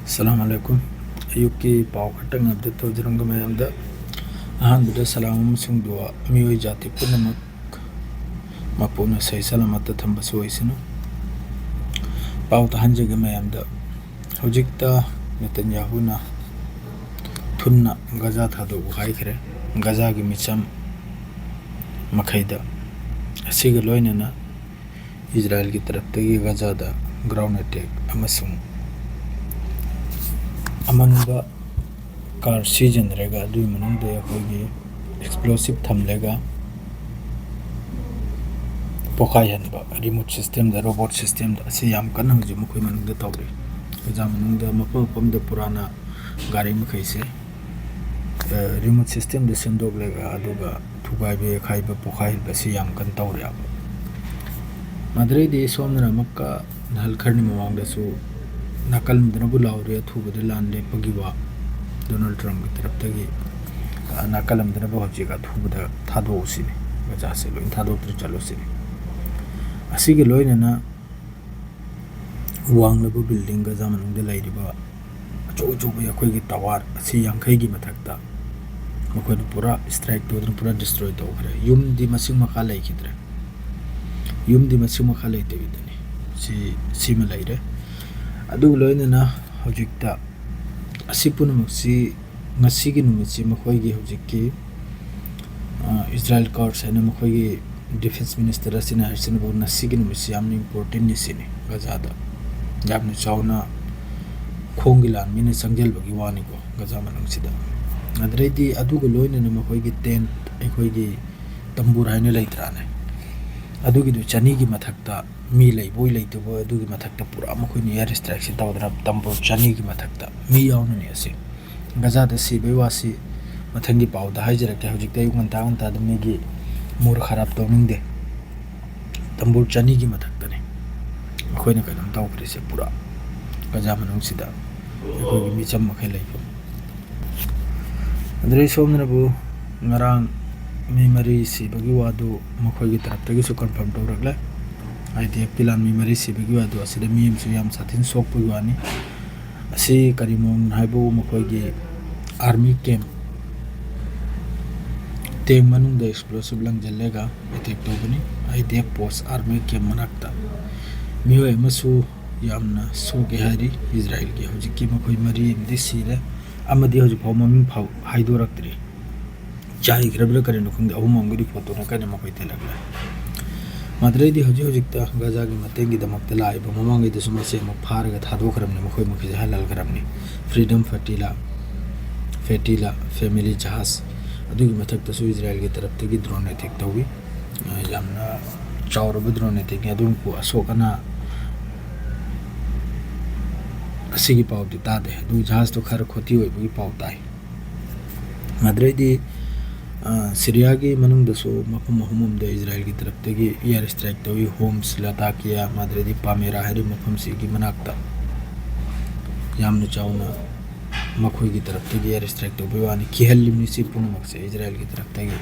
अस्सलाम वालेकुम अयुक्की पाव खटंग अपडेट तौजरंग मयamda अहानबदा सलाम अमसुंग दुआ मियोय जाति पुनमक मपुना सही सलामत थंबसु ओइसनु पाव तहंजग मयamda हौजिकता नेतन्याहुना थुन्ना गजा थादो हाइखरे गजा की मिचम मखैदा असिगा लोइनना इजराइल की तरफ तगी गजादा ग्राउंड अटैक अमसुंग अमनबा कार सीजन रेगा दुई मनुंगदे अखोगी एक्सप्लोसिव थमलेगा पोखाई हनबा रिमोट सिस्टम दा रोबोट सिस्टम दा असे याम कन हजि मखोय मनुंगदे तौरे गजा मनुंगदा मफम दा पुराना गाड़ी मखैसे रिमोट सिस्टम दा सेंदोगलेगा अदुगा थुगाइबे खाइबे पोखाई बसे याम कन तौरे अब मदरे दे सोमना मक्का नहलखरनि मवांगदसु नकल मदनबु लाउरे थुबदे लान लेपगिवा डोनाल्ड ट्रम्प की तरफ तगी नकल मदनबु हजिगा थुबदा थादोसिने गजासे लोइन थादोत्र चलोसिने असिगे लोइनना वांगलबु बिल्डिंग गजा मनुंगदे लाइरिबा अचोचोबे अखोइगी टावर असि यांखैगी मथक्ता मखोइना पूरा स्ट्राइक तोदन पूरा डिस्ट्रॉय तौखरे युमदी मसिंग मखा लैखिद्रे युमदी मसिंग मखा लैतेबिदने सिमा लैरे अदुग लोइनना हौजिकता असि पुनमक्सि ngasi नुमिसि मखोइगी हौजिकि इजराइल कार्स हैन मखोइगी डिफेंस मिनिस्टर असिना हरसिनबो nasi नुमिसि यामनि इम्पोर्टेंट निसिने गजादा यामनि चाउना खोंगी लान मिने संगेलबगी वानिको गजा मनंगसिदा अदरेदि अदुग लोइनना मखोइगी टेंट अखोइगी तंबूर हैन लैत्राने अदुगी दु चनी की मथक्ता मी लई बोई लई तो अदुगी मथक्ता पूरा मखोइनी एयर स्ट्राइक से तौदरा तंबूर चनी की मथक्ता मी याउनने असे गजादा सिबे वासी मथंगी पाउदा हाइजरके हौजिकता युगंता अंता दमीगी मूर खराब तौनिंगदे तंबूर चनी की मथक्तने मखोइना कदम तौखरिसे पूरा गजा मनंगसिदा अखोइगी मिचम मखै लैफम अदरे सोमनबु ngarang memory si bagi wadu मखोइगी तरफ तगिसु कंफर्म तौरगले आइदि पिलान memory si bagi wadu asida मिम सु याम साथिन सोकपुगी वानी असि करिमोंग हाइबो मखोइगी आर्मी कैंप टेंग मनुंग द एक्सप्लोसिव लंगजलेगा अटैक तौबनी आइदि पोस्ट आर्मी कैंप मनाक्ता मियोय मसु यामना सोगे हारी इजराइल की हौजिकि मखोइ मरी इमदि सिरे अमदि हौजि फाव ममिंग फाव हाइदोरक्तरी चाही ग्रबल करे नुखंग अहुमंगरी फोटो न कने मखोइ तेलगला मदरेदी हौजि हौजिकता गजागी मतेंगी दमक्ता लाइबा ममांगी दसु मसे म फारगा थादोखरमने मखोइ मखि हलाल करमने फ्रीडम फेटिला फैमिली जहाज अदुगी मथक्तसु इजराइल की तरफ तगी ड्रोन अटैक तौवी यामना चाउरब ड्रोन अटैक अदुमको अशोकना असिगी पाउदी तादे दु जहाज तो खर खोती होइबगी पाउ ताई मदरेदी सीरिया की मनुंगदसु मफम अहुमम द इजराइल की तरफ तगी एयर स्ट्राइक तौवी होम्स लताकिया मदरेदी पामेरा हरि मफम सिगी मनाक्ता यामना चाउना मखोइ की तरफ तगी एयर स्ट्राइक तौवी वानी किहल्लिमनि सि पुनमक से इजराइल की तरफ तगी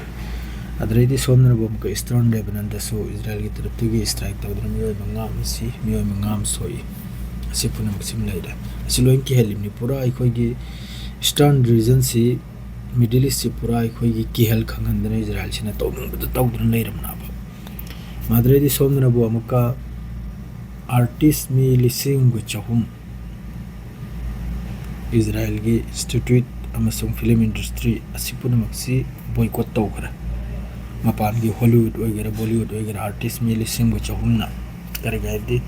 अदरेदी सोमनर बम का ईस्टर्न लेबनान दसु इजराइल की तरफ तगी स्ट्राइक तौदन मियोय मंगाम सोई असि पुनमक सिम लैदा असि लोइन किहल्लिमनि पूरा अखोइगी ईस्टर्न रीजन सि मिडिल ईस्ट से पूरा अखोइगी किहल खंगनदने इजराइल सिना तौदन तौदन लैरमनाबा मदरेदी सोमनर बो अमका आर्टिस्ट मी लिसिंग गुचहुम इजराइल की इंस्टीट्यूट अमसुंग फिल्म इंडस्ट्री असि पुनमक्सि बॉयकॉट तौखरा मपान की हॉलीवुड वगैरह बॉलीवुड वगैरह आर्टिस्ट मी लिसिंग गुचहुमना करगायदि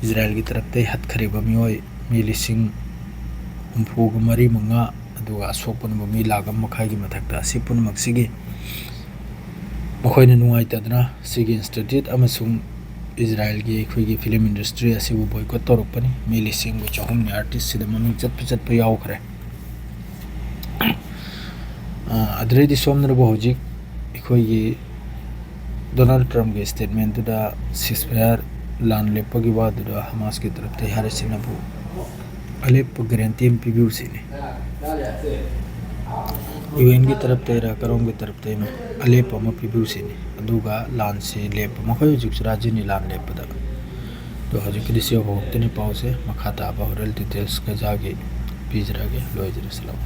इजराइल की तरफ ते हतखरिबा मियोय मी लिसिंग हुमफोग मरी मंगा अदुगा अशोकपन मी लागम मखाइगी मथक्ता असि पुनमक्सिगी मखोइना नुंगाइतदना सिगी इंस्टीट्यूट अमसुंग इजराइल की अखोइगी फिल्म इंडस्ट्री असिबु बॉयकॉट तौरपनी मी लिसिंग गुचहुमनि आर्टिस्ट सिदा ममिंग चटप यावखरे अदरेदी सोमनरबो हौजिक अखोइगी डोनाल्ड ट्रम्प के स्टेटमेंट दुदा सीजफायर लान लेपगी वादुदा हमास की तरफ ते हारिसिनबु अलेप गारंटी पिबिउसिने यूएन की तरफ तेरा करों की तरफ ते अलेप अमा पिबिउसिने अदुगा लान से लेप मखोइ जुक राजिनी लान लेपदा तो हजिकदी से होते पाउसे मखा ताबा होरल डिटेल्स का जागे पीजरागे लोइजरे सलाम।